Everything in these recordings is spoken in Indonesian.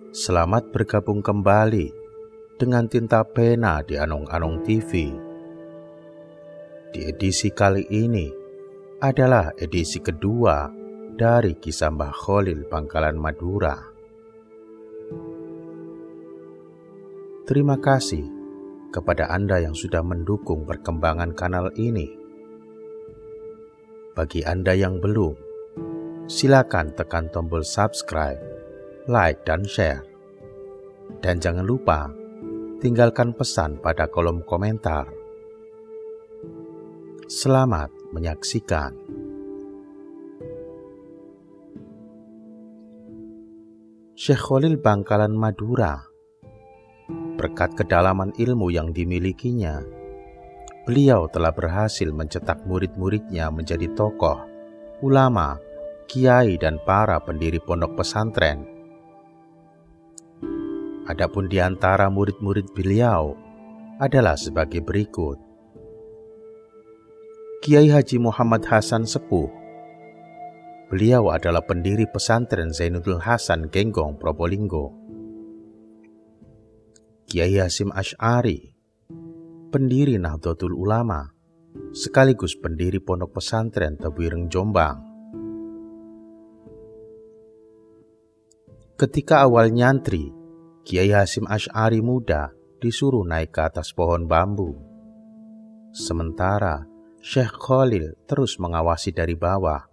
Selamat bergabung kembali dengan Tinta Pena di Anung-Anung TV. Di edisi kali ini adalah edisi kedua dari kisah Mbah Kholil Bangkalan Madura. Terima kasih kepada Anda yang sudah mendukung perkembangan kanal ini. Bagi Anda yang belum, silakan tekan tombol subscribe, like, dan share. Dan jangan lupa tinggalkan pesan pada kolom komentar. Selamat menyaksikan. Syekh Kholil Bangkalan Madura, berkat kedalaman ilmu yang dimilikinya, beliau telah berhasil mencetak murid-muridnya menjadi tokoh, ulama, kiai, dan para pendiri pondok pesantren. Adapun di antara murid-murid beliau adalah sebagai berikut. Kiai Haji Muhammad Hasan Sepuh. Beliau adalah pendiri pesantren Zainuddin Hasan Genggong, Probolinggo. Kiai Hasyim Asy'ari, pendiri Nahdlatul Ulama, sekaligus pendiri pondok pesantren Tebuireng, Jombang. Ketika awal nyantri, Kiai Hasyim Asy'ari muda disuruh naik ke atas pohon bambu. Sementara Syekh Kholil terus mengawasi dari bawah,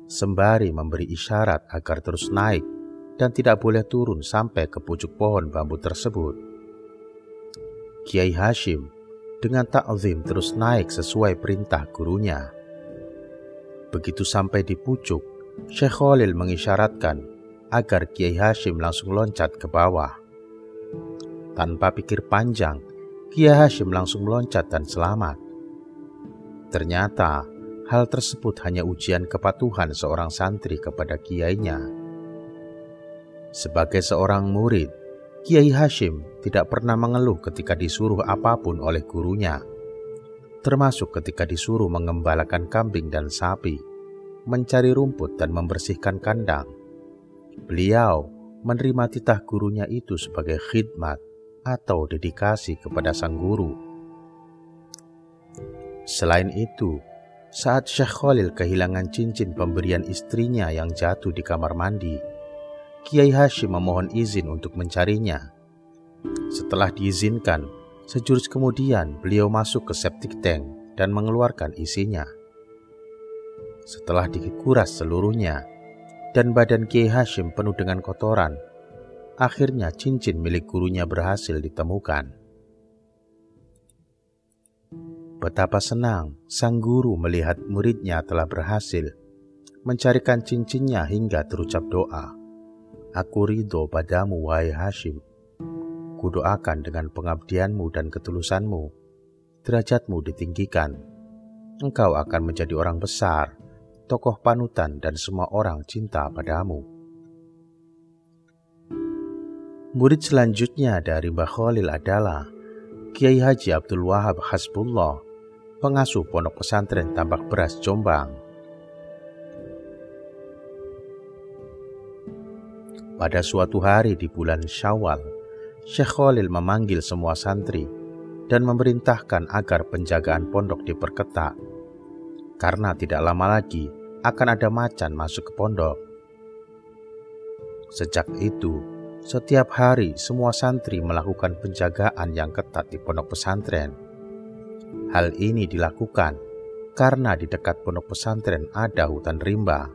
sembari memberi isyarat agar terus naik dan tidak boleh turun sampai ke pucuk pohon bambu tersebut. Kiai Hasyim dengan ta'zim terus naik sesuai perintah gurunya. Begitu sampai di pucuk, Syekh Kholil mengisyaratkan agar Kiai Hasyim langsung loncat ke bawah. Tanpa pikir panjang, Kiai Hasyim langsung meloncat dan selamat. Ternyata hal tersebut hanya ujian kepatuhan seorang santri kepada kiainya. Sebagai seorang murid, Kiai Hasyim tidak pernah mengeluh ketika disuruh apapun oleh gurunya, termasuk ketika disuruh mengembalakan kambing dan sapi, mencari rumput dan membersihkan kandang. Beliau menerima titah gurunya itu sebagai khidmat atau dedikasi kepada sang guru. Selain itu, saat Syekh Kholil kehilangan cincin pemberian istrinya yang jatuh di kamar mandi, Kiai Hasyim memohon izin untuk mencarinya. Setelah diizinkan, sejurus kemudian beliau masuk ke septic tank dan mengeluarkan isinya. Setelah dikuras seluruhnya dan badan Kiai Hasyim penuh dengan kotoran, akhirnya cincin milik gurunya berhasil ditemukan. Betapa senang sang guru melihat muridnya telah berhasil mencarikan cincinnya hingga terucap doa. Aku ridho padamu, wahai Hasyim. Kudoakan dengan pengabdianmu dan ketulusanmu, derajatmu ditinggikan. Engkau akan menjadi orang besar, tokoh panutan, dan semua orang cinta padamu. Murid selanjutnya dari Mbah Kholil adalah Kiai Haji Abdul Wahab Hasbullah, pengasuh pondok pesantren Tambak Beras, Jombang. Pada suatu hari di bulan Syawal, Syekh Kholil memanggil semua santri dan memerintahkan agar penjagaan pondok diperketat, karena tidak lama lagi akan ada macan masuk ke pondok. Sejak itu, setiap hari semua santri melakukan penjagaan yang ketat di pondok pesantren. Hal ini dilakukan karena di dekat pondok pesantren ada hutan rimba,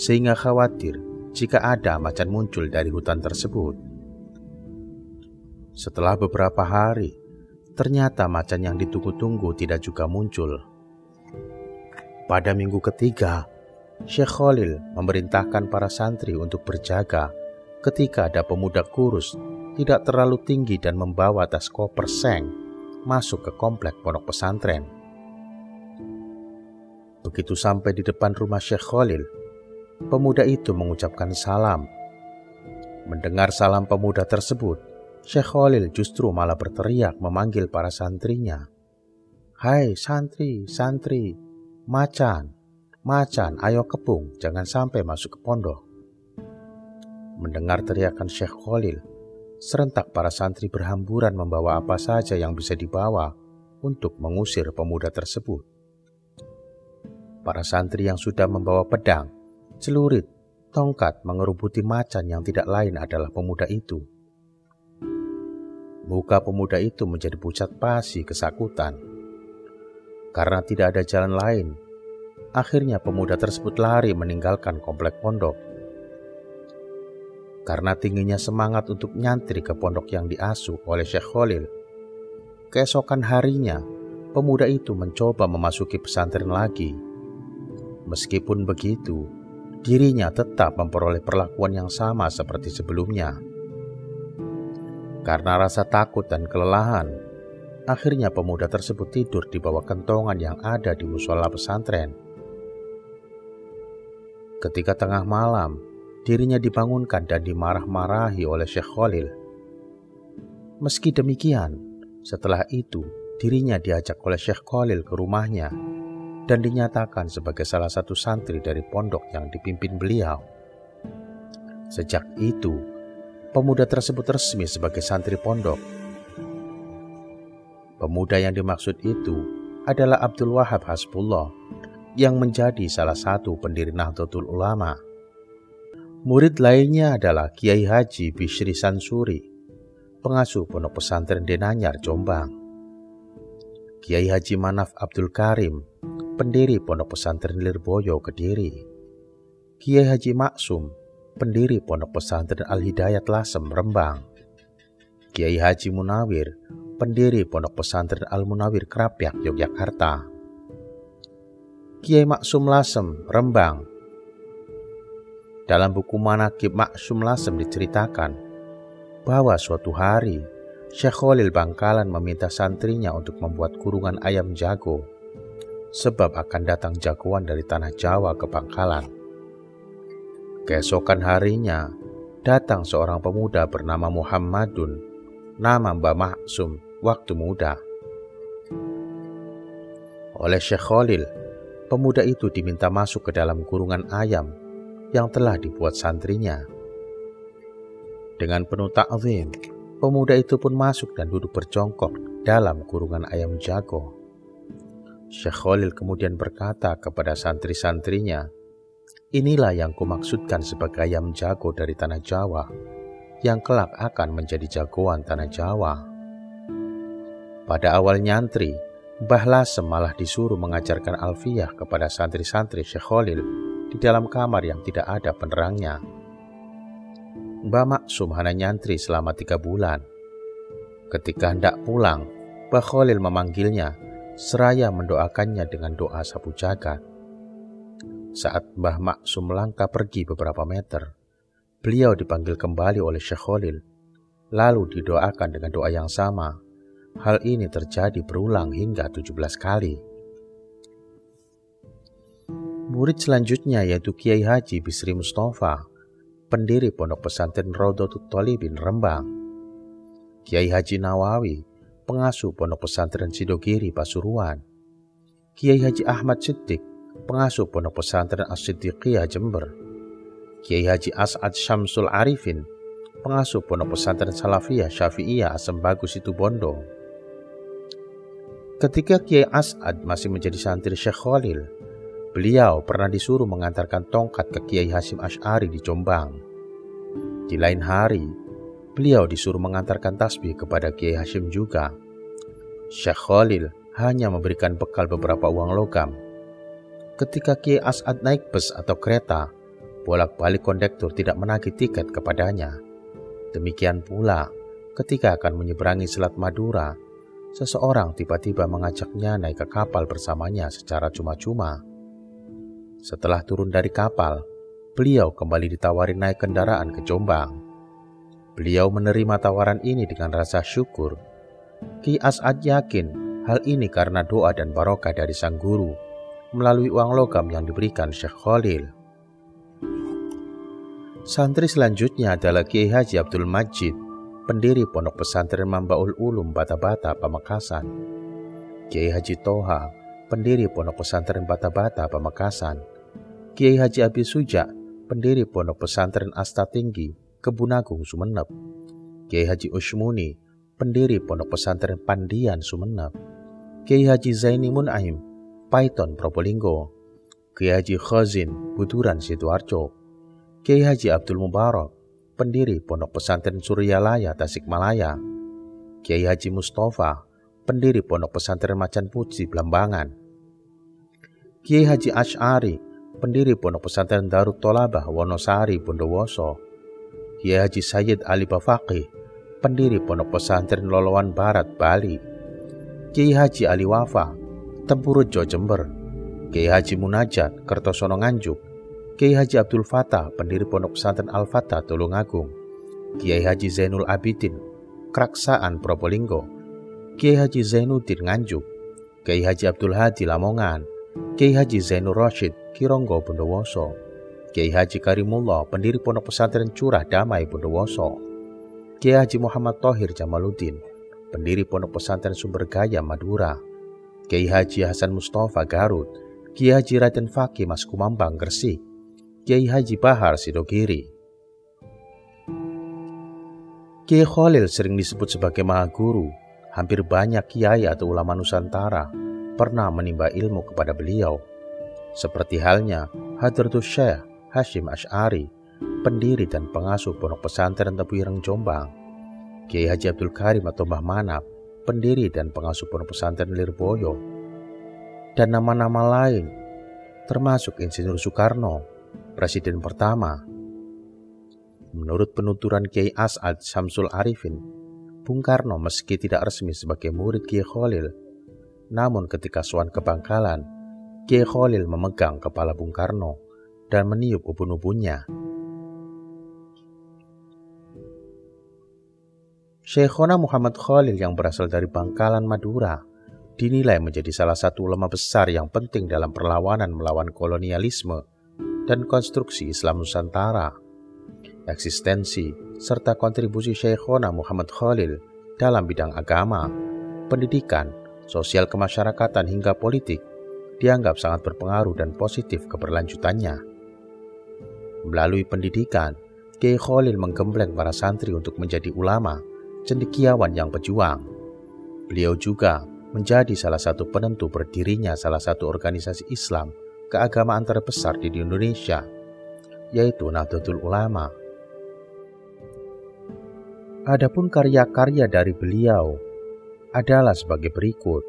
sehingga khawatir jika ada macan muncul dari hutan tersebut. Setelah beberapa hari, ternyata macan yang ditunggu-tunggu tidak juga muncul. Pada minggu ketiga, Syekh Kholil memerintahkan para santri untuk berjaga ketika ada pemuda kurus tidak terlalu tinggi dan membawa tas koper seng masuk ke komplek pondok pesantren. Begitu sampai di depan rumah Syekh Kholil, pemuda itu mengucapkan salam. Mendengar salam pemuda tersebut, Syekh Kholil justru malah berteriak memanggil para santrinya. "Hai santri, santri, "Macan, macan, ayo kepung, jangan sampai masuk ke pondok." Mendengar teriakan Syekh Khalil, serentak para santri berhamburan membawa apa saja yang bisa dibawa untuk mengusir pemuda tersebut. Para santri yang sudah membawa pedang, celurit, tongkat mengerubuti macan yang tidak lain adalah pemuda itu. Muka pemuda itu menjadi pucat pasi kesakutan. Karena tidak ada jalan lain, akhirnya pemuda tersebut lari meninggalkan komplek pondok. Karena tingginya semangat untuk nyantri ke pondok yang diasuh oleh Syekh Khalil, keesokan harinya pemuda itu mencoba memasuki pesantren lagi. Meskipun begitu, dirinya tetap memperoleh perlakuan yang sama seperti sebelumnya. Karena rasa takut dan kelelahan, akhirnya pemuda tersebut tidur di bawah kentongan yang ada di musola pesantren. Ketika tengah malam, dirinya dibangunkan dan dimarah-marahi oleh Syekh Khalil. Meski demikian, setelah itu dirinya diajak oleh Syekh Khalil ke rumahnya dan dinyatakan sebagai salah satu santri dari pondok yang dipimpin beliau. Sejak itu, pemuda tersebut resmi sebagai santri pondok. Pemuda yang dimaksud itu adalah Abdul Wahab Hasbullah yang menjadi salah satu pendiri Nahdlatul Ulama. Murid lainnya adalah Kiai Haji Bishri Sansuri, pengasuh pondok pesantren Denanyar, Jombang. Kiai Haji Manaf Abdul Karim, pendiri pondok pesantren Lirboyo, Kediri. Kiai Haji Maksum, pendiri pondok pesantren Al-Hidayat Lasem, Rembang. Kiai Haji Munawir, pendiri pondok pesantren Al-Munawir, Krapyak, Yogyakarta. Kiai Maksum Lasem, Rembang. Dalam buku Manaqib Maksum Lasem diceritakan bahwa suatu hari Syekh Khalil Bangkalan meminta santrinya untuk membuat kurungan ayam jago, sebab akan datang jagoan dari tanah Jawa ke Bangkalan. Keesokan harinya, datang seorang pemuda bernama Muhammadun, nama Mbah Maksum, waktu muda. Oleh Syekh Khalil, pemuda itu diminta masuk ke dalam kurungan ayam yang telah dibuat santrinya. Dengan penuh ta'zim, pemuda itu pun masuk dan duduk berjongkok dalam kurungan ayam jago. Syekh Khalil kemudian berkata kepada santri-santrinya, "Inilah yang kumaksudkan sebagai ayam jago dari tanah Jawa, yang kelak akan menjadi jagoan tanah Jawa." Pada awal nyantri, Mbah Lasem malah disuruh mengajarkan alfiyah kepada santri-santri Syekh Khalil di dalam kamar yang tidak ada penerangnya. Mbah Maksum hanya nyantri selama 3 bulan. Ketika hendak pulang, Mbah Khalil memanggilnya seraya mendoakannya dengan doa sapu jagat. Saat Mbah Maksum melangkah pergi beberapa meter, beliau dipanggil kembali oleh Syekh Khalil, lalu didoakan dengan doa yang sama. Hal ini terjadi berulang hingga 17 kali. Murid selanjutnya yaitu Kiai Haji Bisri Mustafa, pendiri pondok pesantren Raudhatut Thalibin, Rembang. Kiai Haji Nawawi, pengasuh pondok pesantren Sidogiri, Pasuruan. Kiai Haji Ahmad Siddiq, pengasuh pondok pesantren As-Siddiqiyah, Jember. Kiai Haji As'ad Syamsul Arifin, pengasuh pondok pesantren Salafiyah Syafi'iyah Asem Bagus, Situbondo. Ketika Kiai As'ad masih menjadi santri Syekh Khalil, beliau pernah disuruh mengantarkan tongkat ke Kiai Hasyim Asy'ari di Jombang. Di lain hari, beliau disuruh mengantarkan tasbih kepada Kiai Hasyim juga. Syekh Khalil hanya memberikan bekal beberapa uang logam. Ketika Kiai As'ad naik bus atau kereta, bolak-balik kondektur tidak menagih tiket kepadanya. Demikian pula, ketika akan menyeberangi Selat Madura, seseorang tiba-tiba mengajaknya naik ke kapal bersamanya secara cuma-cuma. Setelah turun dari kapal, beliau kembali ditawari naik kendaraan ke Jombang. Beliau menerima tawaran ini dengan rasa syukur. Ki As'ad yakin hal ini karena doa dan barokah dari sang guru melalui uang logam yang diberikan Syekh Khalil. Santri selanjutnya adalah Kiai Haji Abdul Majid, pendiri pondok pesantren Mambaul Ulum Bata-Bata, Pamekasan. Kiai Haji Toha, pendiri Pondok Pesantren Bata-Bata Pamekasan. Kiai Haji Abi Suja, pendiri Pondok Pesantren Asta Tinggi, Kebunagung, Sumeneb. Kiai Haji Usmuni, pendiri Pondok Pesantren Pandian, Sumeneb. Kiai Haji Zaini Munaim, Paiton, Probolinggo. Kiai Haji Khazin, Buturan, Sidoarjo. Kiai Haji Abdul Mubarak, pendiri Pondok Pesantren Suryalaya, Tasikmalaya. Kiai Haji Mustafa, pendiri Pondok Pesantren Macan Puji, Blambangan. Kiai Haji Asy'ari, pendiri Pondok Pesantren Darut Tolabah, Wonosari, Bondowoso. Kiai Haji Sayyid Ali Bafaqih, pendiri Pondok Pesantren Lolowan Barat, Bali. Kiai Haji Ali Wafa, Tempurejo, Jember. Kiai Haji Munajat, Kertosono, Nganjuk. Kiai Haji Abdul Fatah, pendiri Pondok Pesantren Al-Fatah, Tulungagung. Kiai Haji Zainul Abidin, Kraksaan, Probolinggo. Kiai Haji Zainuddin, Nganjuk. Kiai Haji Abdul Hadi, Lamongan. Kiai Haji Zainul Rashid, Kironggo, Bondowoso. Kiai Haji Karimullah, pendiri Pondok Pesantren Curah Damai, Bondowoso. Kiai Haji Muhammad Thohir Jamaluddin, pendiri Pondok Pesantren Sumbergaya, Madura. Kiai Haji Hasan Mustafa, Garut. Kiai Haji Raden Fakih, Mas Kumambang, Gresik. Kiai Haji Bahar, Sidogiri. Kiai Khalil sering disebut sebagai Maha Guru. Hampir banyak kiai atau ulama Nusantara pernah menimba ilmu kepada beliau. Seperti halnya Hadratus Syekh Hasyim Asy'ari, pendiri dan pengasuh Pondok Pesantren Tebu Ireng, Jombang. Kiai Haji Abdul Karim atau Mbah Manap, pendiri dan pengasuh Pondok Pesantren Lirboyo. Dan nama-nama lain, termasuk Insinyur Soekarno, Presiden pertama. Menurut penuturan Kiai As'ad Syamsul Arifin, Bung Karno meski tidak resmi sebagai murid Kiai Khalil, namun ketika sowan ke Bangkalan, Kiai Khalil memegang kepala Bung Karno dan meniup ubun-ubunnya. Syekhona Muhammad Khalil yang berasal dari Bangkalan, Madura, dinilai menjadi salah satu ulama besar yang penting dalam perlawanan melawan kolonialisme dan konstruksi Islam Nusantara. Eksistensi serta kontribusi Syekhona Muhammad Khalil dalam bidang agama, pendidikan, sosial kemasyarakatan hingga politik dianggap sangat berpengaruh dan positif keberlanjutannya. Melalui pendidikan, Kiai Khalil menggembleng para santri untuk menjadi ulama, cendekiawan yang pejuang. Beliau juga menjadi salah satu penentu berdirinya salah satu organisasi Islam keagamaan terbesar di Indonesia, yaitu Nahdlatul Ulama. Adapun karya-karya dari beliau adalah sebagai berikut.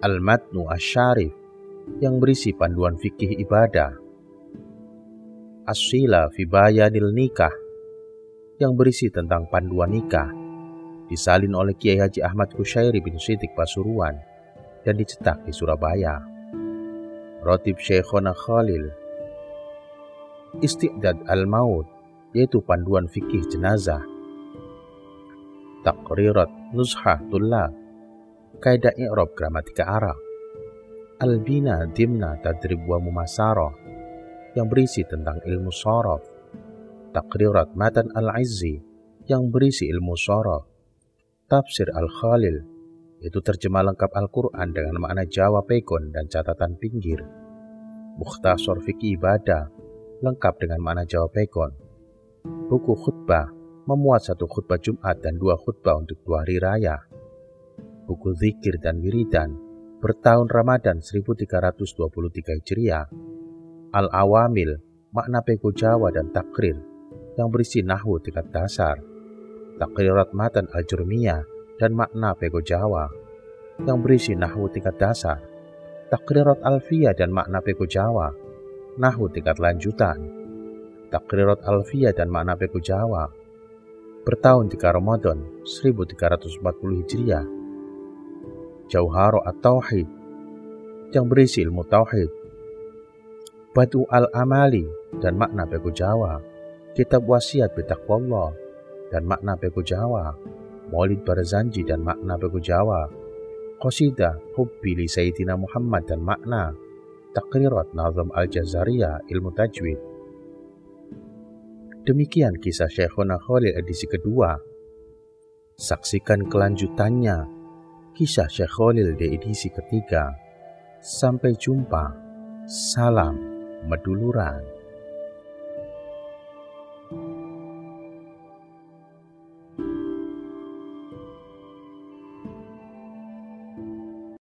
Al-Matnu Asy-Syarif yang berisi panduan fikih ibadah. As-Shila fi Bayanil Nikah yang berisi tentang panduan nikah, disalin oleh Kiai Haji Ahmad Kusyairi bin Siddiq Pasuruan dan dicetak di Surabaya. Rotib Syekhona Khalil. Isti'dad al-Maut, yaitu panduan fikih jenazah. Taqrirat Nuzhah Tullab, kaidah i'rab gramatika Arab. Al-Bina Dimna Tadrib wa Mumasarah yang berisi tentang ilmu shorof. Taqrirat Matan al-Izzi yang berisi ilmu shorof. Tafsir al-Khalil, yaitu terjemah lengkap Al-Quran dengan makna Jawa pegon dan catatan pinggir. Mukhtasar fikih ibadah, lengkap dengan makna Jawa pegon. Buku khutbah, memuat 1 khutbah Jumat dan 2 khutbah untuk 2 hari raya. Buku zikir dan wiridan, bertahun Ramadan 1323 Hijriah. Al-Awamil, makna pego Jawa dan takrir, yang berisi nahwu tingkat dasar. Taqrirat Matan al-Jurmiyah dan makna pego Jawa, yang berisi nahwu tingkat dasar. Taqrirat Alfiyah dan makna pego Jawa, nahwu tingkat lanjutan. Taqrirat Alfiyah dan makna pego Jawa, bertahun 3 Ramadan 1340 Hijriah. Jauharo at-Tauhid yang berisi ilmu tauhid. Badu al-Amali dan makna pego Jawa. Kitab Wasiat Bitaqwallah dan makna pego Jawa. Maulid Barzanji dan makna pego Jawa. Qasidah Hubbi li Sayyidina Muhammad dan makna. Taqrirat Nazam al-Jazariyah ilmu tajwid. Demikian kisah Syekhona Khalil edisi kedua. Saksikan kelanjutannya, kisah Syekh Khalil di edisi ketiga. Sampai jumpa. Salam Meduluran.